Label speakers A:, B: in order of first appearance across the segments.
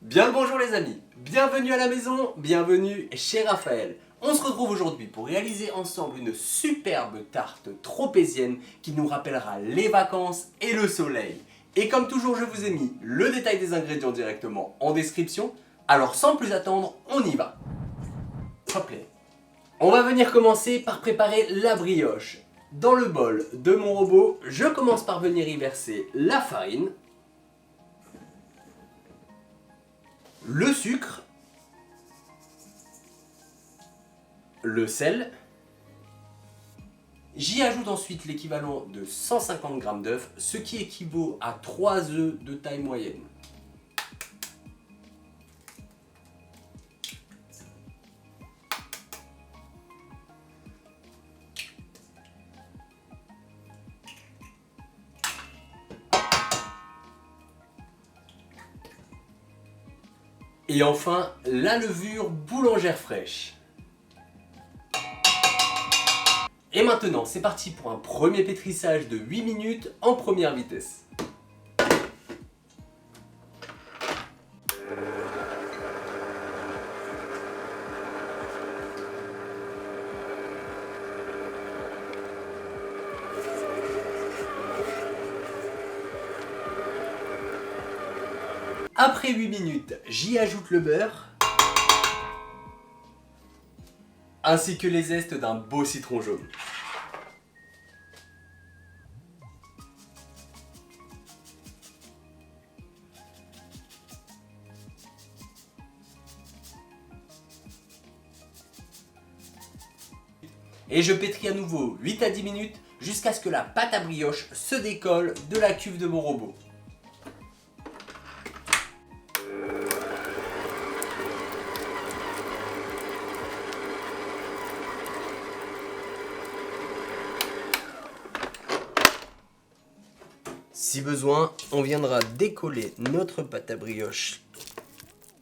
A: Bien le bonjour les amis, bienvenue à la maison, bienvenue chez Raphaël. On se retrouve aujourd'hui pour réaliser ensemble une superbe tarte tropézienne qui nous rappellera les vacances et le soleil. Et comme toujours, je vous ai mis le détail des ingrédients directement en description. Alors sans plus attendre, on y va. Hop là. On va venir commencer par préparer la brioche. Dans le bol de mon robot, je commence par venir y verser la farine, le sucre, le sel. J'y ajoute ensuite l'équivalent de 150 g d'œufs, ce qui équivaut à 3 œufs de taille moyenne. Et enfin, la levure boulangère fraîche. Et maintenant, c'est parti pour un premier pétrissage de 8 minutes en première vitesse. Après 8 minutes, j'y ajoute le beurre, ainsi que les zestes d'un beau citron jaune. Et je pétris à nouveau 8 à 10 minutes jusqu'à ce que la pâte à brioche se décolle de la cuve de mon robot. Si besoin, on viendra décoller notre pâte à brioche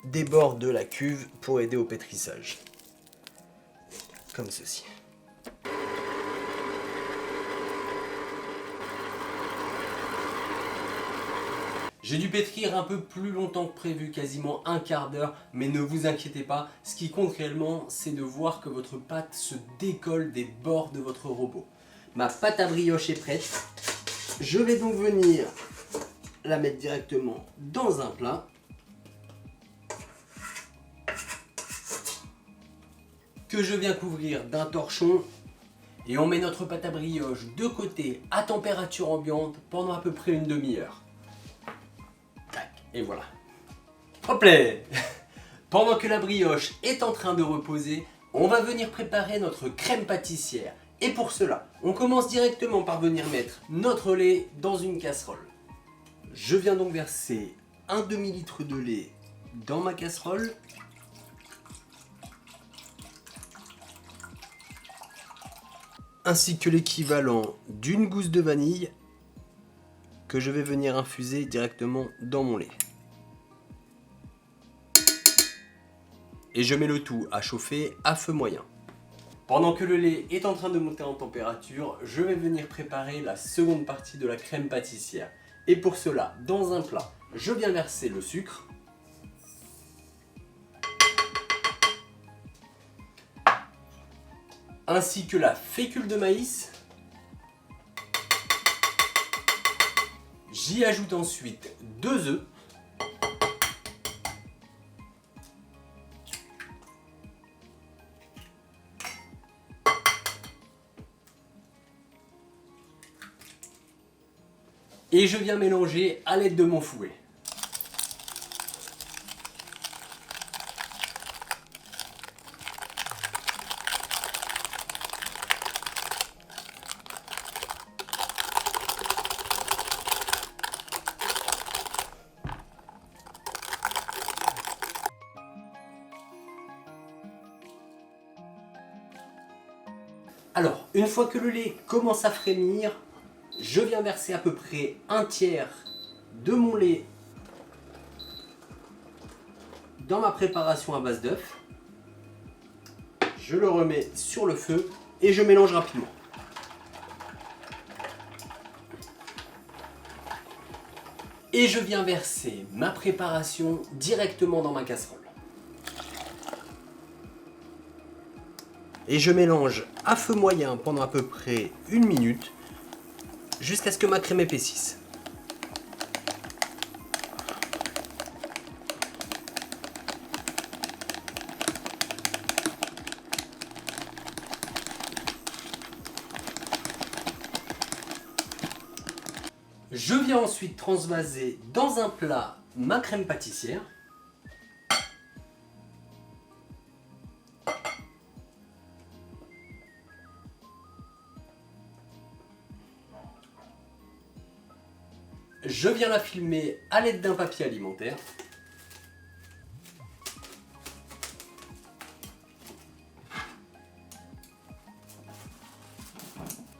A: des bords de la cuve pour aider au pétrissage. Comme ceci. J'ai dû pétrir un peu plus longtemps que prévu, quasiment un quart d'heure, mais ne vous inquiétez pas, ce qui compte réellement, c'est de voir que votre pâte se décolle des bords de votre robot. Ma pâte à brioche est prête. Je vais donc venir la mettre directement dans un plat. Que je viens couvrir d'un torchon. Et on met notre pâte à brioche de côté à température ambiante pendant à peu près une demi-heure. Tac, et voilà. Hop là. Pendant que la brioche est en train de reposer, on va venir préparer notre crème pâtissière. Et pour cela, on commence directement par venir mettre notre lait dans une casserole. Je viens donc verser un demi-litre de lait dans ma casserole. Ainsi que l'équivalent d'une gousse de vanille que je vais venir infuser directement dans mon lait. Et je mets le tout à chauffer à feu moyen. Pendant que le lait est en train de monter en température, je vais venir préparer la seconde partie de la crème pâtissière. Et pour cela, dans un plat, je viens verser le sucre, ainsi que la fécule de maïs. J'y ajoute ensuite 2 œufs. Et je viens mélanger à l'aide de mon fouet. Alors, une fois que le lait commence à frémir, je viens verser à peu près un tiers de mon lait dans ma préparation à base d'œufs. Je le remets sur le feu et je mélange rapidement. Et je viens verser ma préparation directement dans ma casserole. Et je mélange à feu moyen pendant à peu près 1 minute jusqu'à ce que ma crème épaississe. Je viens ensuite transvaser dans un plat ma crème pâtissière. Je viens la filmer à l'aide d'un papier alimentaire.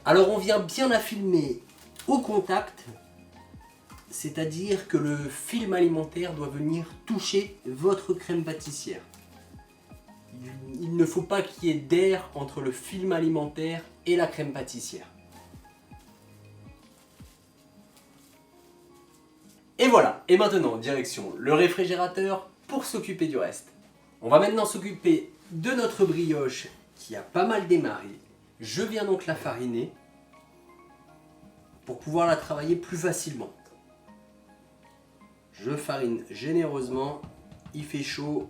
A: Alors on vient bien la filmer au contact, c'est-à-dire que le film alimentaire doit venir toucher votre crème pâtissière. Il ne faut pas qu'il y ait d'air entre le film alimentaire et la crème pâtissière. Et voilà, et maintenant direction le réfrigérateur pour s'occuper du reste. On va maintenant s'occuper de notre brioche qui a pas mal démarré. Je viens donc la fariner pour pouvoir la travailler plus facilement. Je farine généreusement, il fait chaud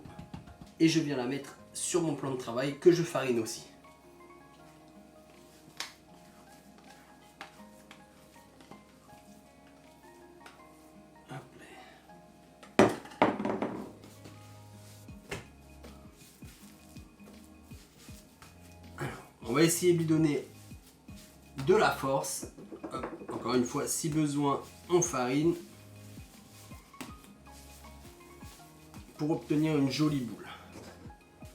A: et je viens la mettre sur mon plan de travail que je farine aussi. On va essayer de lui donner de la force. Hop, encore une fois, si besoin, on farine pour obtenir une jolie boule.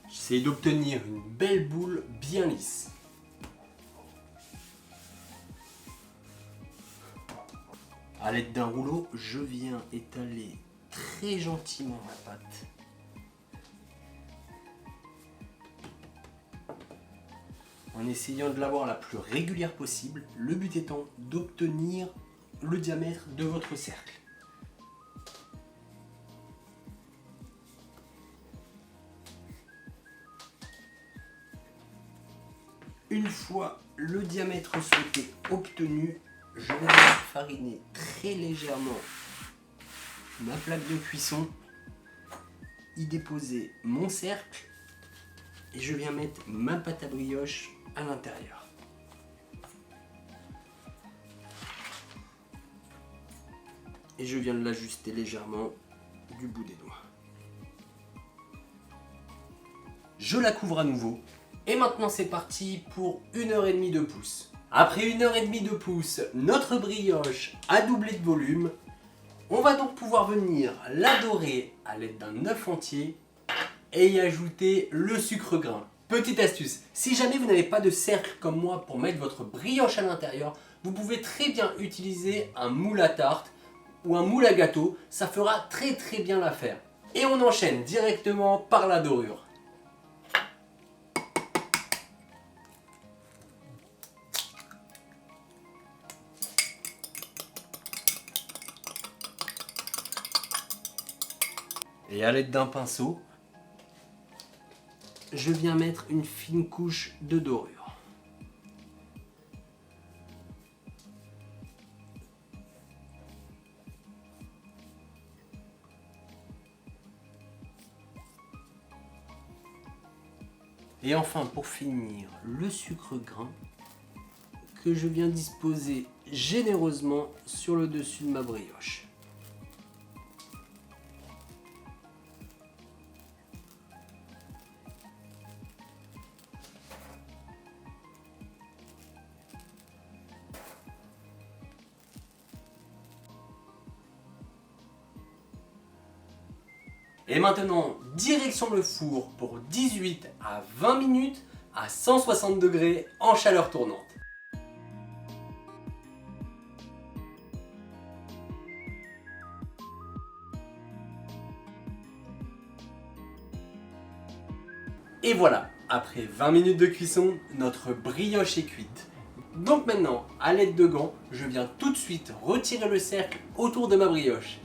A: J'essaie d'obtenir une belle boule bien lisse. À l'aide d'un rouleau, je viens étaler très gentiment ma pâte. En essayant de l'avoir la plus régulière possible, le but étant d'obtenir le diamètre de votre cercle. Une fois le diamètre souhaité obtenu, je vais fariner très légèrement ma plaque de cuisson, y déposer mon cercle et je viens mettre ma pâte à brioche à l'intérieur. Et je viens de l'ajuster légèrement du bout des doigts. Je la couvre à nouveau. Et maintenant c'est parti pour 1h30 de pouce. Après 1h30 de pouce, notre brioche a doublé de volume. On va donc pouvoir venir la dorer à l'aide d'un œuf entier et y ajouter le sucre grain. Petite astuce, si jamais vous n'avez pas de cercle comme moi pour mettre votre brioche à l'intérieur, vous pouvez très bien utiliser un moule à tarte ou un moule à gâteau, ça fera très bien l'affaire. Et on enchaîne directement par la dorure. Et à l'aide d'un pinceau, je viens mettre une fine couche de dorure. Et enfin, pour finir, le sucre grain que je viens disposer généreusement sur le dessus de ma brioche. Et maintenant, direction le four pour 18 à 20 minutes à 160 degrés en chaleur tournante. Et voilà, après 20 minutes de cuisson, notre brioche est cuite. Donc maintenant, à l'aide de gants, je viens tout de suite retirer le cercle autour de ma brioche.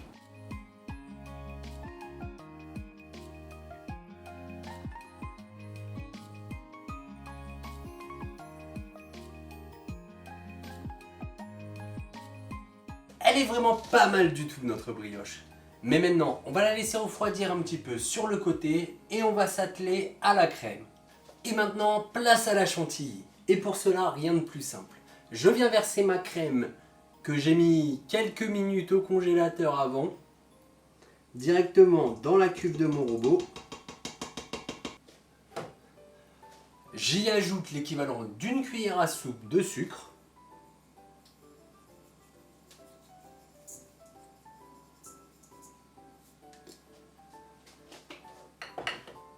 A: Elle est vraiment pas mal du tout notre brioche. Mais maintenant, on va la laisser refroidir un petit peu sur le côté et on va s'atteler à la crème. Et maintenant, place à la chantilly. Et pour cela, rien de plus simple. Je viens verser ma crème que j'ai mis quelques minutes au congélateur avant, directement dans la cuve de mon robot. J'y ajoute l'équivalent d'une cuillère à soupe de sucre.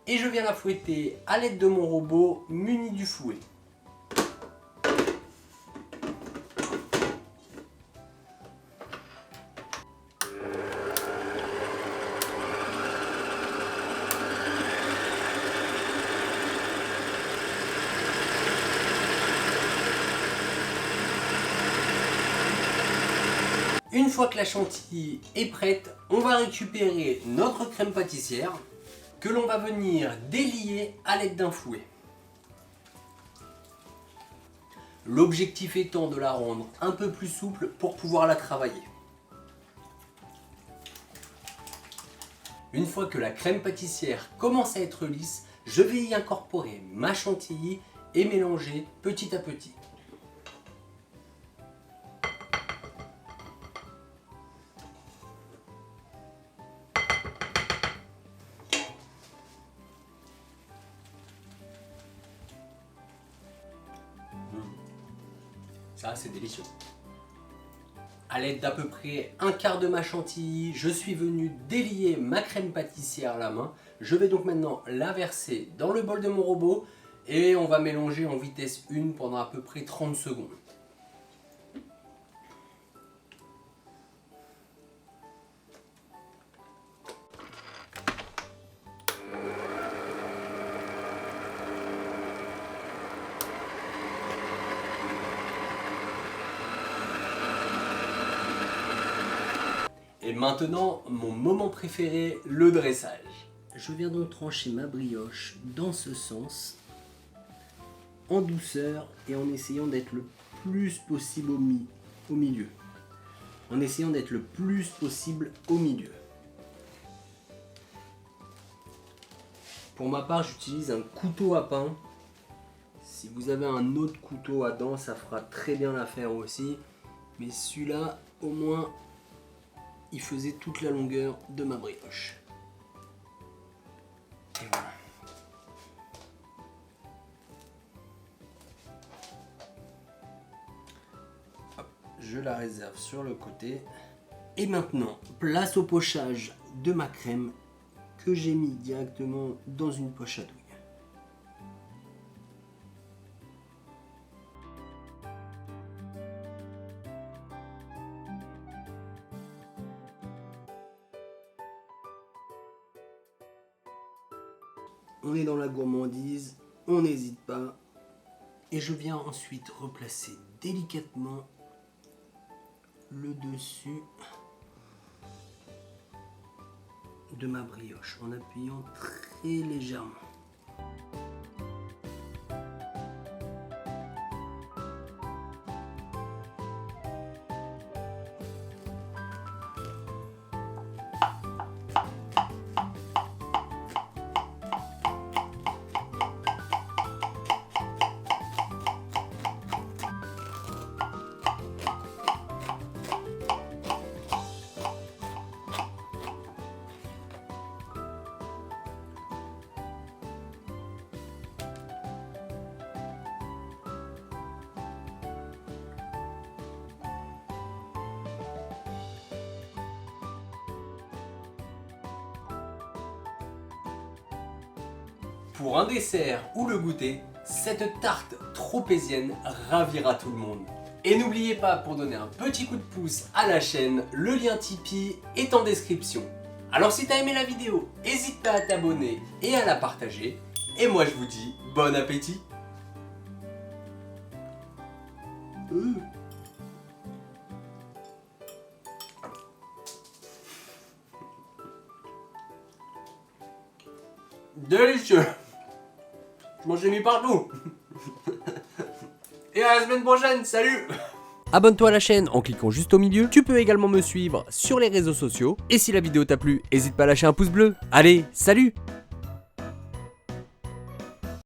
A: Et je viens la fouetter à l'aide de mon robot muni du fouet. Une fois que la chantilly est prête, on va récupérer notre crème pâtissière que l'on va venir délier à l'aide d'un fouet. L'objectif étant de la rendre un peu plus souple pour pouvoir la travailler. Une fois que la crème pâtissière commence à être lisse, je vais y incorporer ma chantilly et mélanger petit à petit. Ça, c'est délicieux. À l'aide d'à peu près un quart de ma chantilly, je suis venu délier ma crème pâtissière à la main. Je vais donc maintenant la verser dans le bol de mon robot et on va mélanger en vitesse 1 pendant à peu près 30 secondes. Et maintenant, mon moment préféré, le dressage. Je viens donc trancher ma brioche dans ce sens, en douceur et en essayant d'être le plus possible au milieu. En essayant d'être le plus possible au milieu. Pour ma part, j'utilise un couteau à pain. Si vous avez un autre couteau à dents, ça fera très bien l'affaire aussi. Mais celui-là, au moins, il faisait toute la longueur de ma brioche. Et voilà. Hop, je la réserve sur le côté. Et maintenant, place au pochage de ma crème que j'ai mis directement dans une poche à douille. On est dans la gourmandise, on n'hésite pas. Et je viens ensuite replacer délicatement le dessus de ma brioche en appuyant très légèrement. Pour un dessert ou le goûter, cette tarte tropézienne ravira tout le monde. Et n'oubliez pas, pour donner un petit coup de pouce à la chaîne, le lien Tipeee est en description. Alors si t'as aimé la vidéo, n'hésite pas à t'abonner et à la partager. Et moi je vous dis bon appétit! Délicieux. Je m'en suis mis partout. Et à la semaine prochaine, salut. Abonne-toi à la chaîne en cliquant juste au milieu. Tu peux également me suivre sur les réseaux sociaux. Et si la vidéo t'a plu, n'hésite pas à lâcher un pouce bleu. Allez, salut!